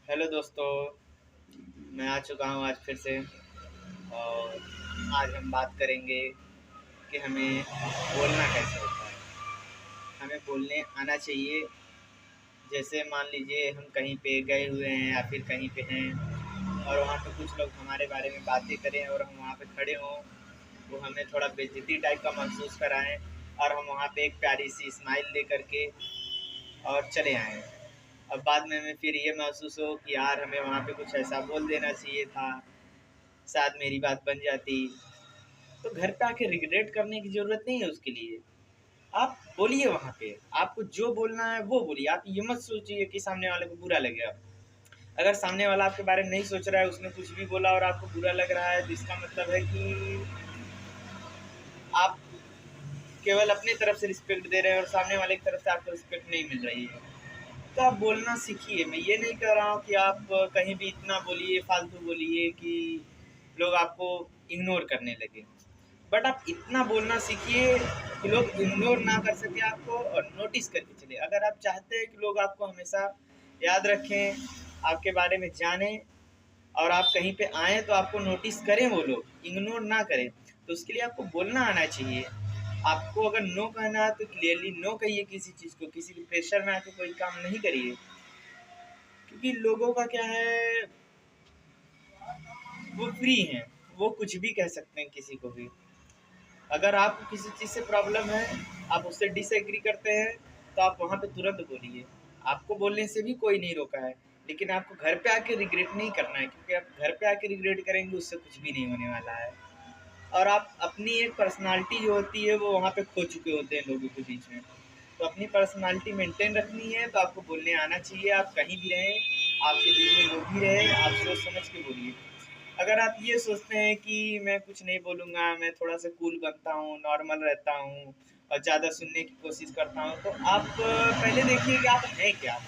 Hello दोस्तों, मैं आ चुका हूँ आज फिर से। और आज हम बात करेंगे कि हमें बोलना कैसे होता है। हमें बोलने आना चाहिए। जैसे मान लीजिए हम कहीं पे गए हुए हैं या फिर कहीं पे हैं और वहाँ पे कुछ लोग हमारे बारे में बातें करें और हम वहाँ पे खड़े हों, वो हमें थोड़ा बेइज्जती टाइप का महसूस कराएं और हम वहाँ पे एक प्यारी सी स्माइल दे करके और चले आएँ। अब बाद में हमें फिर ये महसूस हो कि यार हमें वहाँ पे कुछ ऐसा बोल देना चाहिए था, शायद मेरी बात बन जाती। तो घर पे आके रिग्रेट करने की ज़रूरत नहीं है उसके लिए। आप बोलिए वहाँ पे, आपको जो बोलना है वो बोलिए। आप ये मत सोचिए कि सामने वाले को बुरा लगेगा। अगर सामने वाला आपके बारे में नहीं सोच रहा है, उसने कुछ भी बोला और आपको बुरा लग रहा है, तो इसका मतलब है कि आप केवल अपनी तरफ से रिस्पेक्ट दे रहे हैं और सामने वाले की तरफ से आपको रिस्पेक्ट नहीं मिल रही है। तो आप बोलना सीखिए। मैं ये नहीं कह रहा हूँ कि आप कहीं भी इतना बोलिए, फालतू बोलिए कि लोग आपको इग्नोर करने लगे। बट आप इतना बोलना सीखिए कि लोग इग्नोर ना कर सके आपको और नोटिस करके चले। अगर आप चाहते हैं कि लोग आपको हमेशा याद रखें, आपके बारे में जानें और आप कहीं पे आएँ तो आपको नोटिस करें वो लोग, इग्नोर ना करें, तो उसके लिए आपको बोलना आना चाहिए। आपको अगर नो कहना है तो क्लियरली नो कहिए किसी चीज़ को, किसी के प्रेशर में आके कोई काम नहीं करिए। क्योंकि लोगों का क्या है, वो फ्री हैं, वो कुछ भी कह सकते हैं किसी को भी। अगर आपको किसी चीज़ से प्रॉब्लम है, आप उससे डिसएग्री करते हैं, तो आप वहाँ पे तुरंत बोलिए। आपको बोलने से भी कोई नहीं रोका है, लेकिन आपको घर पे आके रिग्रेट नहीं करना है, क्योंकि आप घर पे आके रिग्रेट करेंगे उससे कुछ भी नहीं होने वाला है। और आप अपनी एक पर्सनालिटी जो होती है वो वहाँ पे खो चुके होते हैं लोगों के बीच में। तो अपनी पर्सनालिटी मेंटेन रखनी है तो आपको बोलने आना चाहिए। आप कहीं भी रहें, आपके दिल में जो भी रहे, आप सोच समझ के बोलिए। अगर आप ये सोचते हैं कि मैं कुछ नहीं बोलूँगा, मैं थोड़ा-सा कूल बनता हूँ, नॉर्मल रहता हूँ और ज़्यादा सुनने की कोशिश करता हूँ, तो आप पहले देखिए कि आप हैं क्या?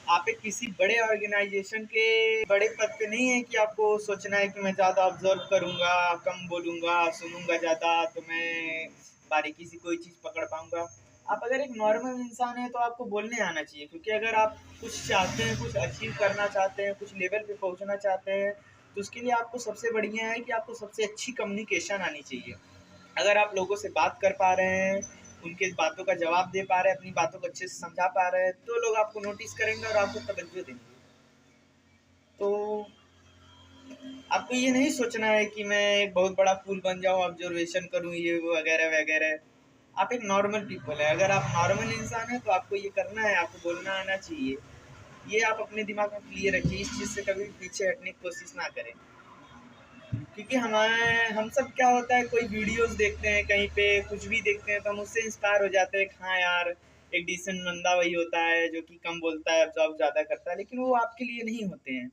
आप एक किसी बड़े ऑर्गेनाइज़ेशन के बड़े पद पे नहीं है कि आपको सोचना है कि मैं ज़्यादा ऑब्ज़र्व करूँगा, कम बोलूँगा, सुनूँगा ज़्यादा तो मैं बारीकी से कोई चीज़ पकड़ पाऊँगा। आप अगर एक नॉर्मल इंसान हैं तो आपको बोलने आना चाहिए, क्योंकि अगर आप कुछ चाहते हैं, कुछ अचीव करना चाहते हैं, कुछ लेवल पे पहुँचना चाहते हैं, तो उसके लिए आपको सबसे बढ़िया है कि आपको सबसे अच्छी कम्युनिकेशन आनी चाहिए। अगर आप लोगों से बात कर पा रहे हैं, उनके बातों का जवाब दे पा रहे हैं, अपनी बातों को अच्छे से समझा पा रहे हैं, तो लोग आपको नोटिस करेंगे और आपको तवज्जो देंगे। तो आपको ये नहीं सोचना है कि मैं एक बहुत बड़ा कूल बन जाऊँ, ऑब्जर्वेशन करूँ, ये वो वगैरह-वगैरह। आप एक नॉर्मल पीपल हैं। अगर आप नॉर्मल इंसान हैं, तो आपको ये करना है, आपको बोलना आना चाहिए। ये आप अपने दिमाग में क्लियर रखिए, इस चीज़ से कभी भी पीछे हटने की कोशिश ना करें। क्योंकि हम सब क्या होता है, कोई वीडियोस देखते हैं, कहीं पे कुछ भी देखते हैं तो हम उससे इंस्पायर हो जाते हैं कि हाँ यार, एक डिसेंट बंदा वही होता है जो कि कम बोलता है, ऑब्जर्व ज़्यादा करता है, लेकिन वो आपके लिए नहीं होते हैं।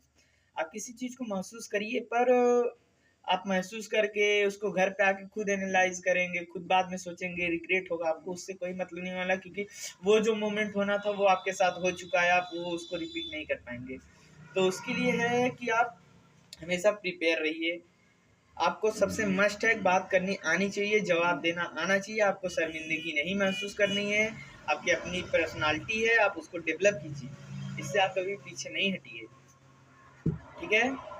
आप किसी चीज़ को महसूस करिए, पर आप महसूस करके उसको घर पे आके खुद एनालाइज करेंगे, खुद बाद में सोचेंगे, रिग्रेट होगा, आपको उससे कोई मतलब नहीं वाला, क्योंकि वो जो मोमेंट होना था वो आपके साथ हो चुका है, आप वो उसको रिपीट नहीं कर पाएंगे। तो उसके लिए है कि आप हमेशा प्रिपेयर रहिए। आपको सबसे मस्ट है, बात करनी आनी चाहिए, जवाब देना आना चाहिए, आपको शर्मिंदगी नहीं महसूस करनी है। आपकी अपनी पर्सनालिटी है, आप उसको डेवलप कीजिए। इससे आप कभी पीछे नहीं हटिए। ठीक है?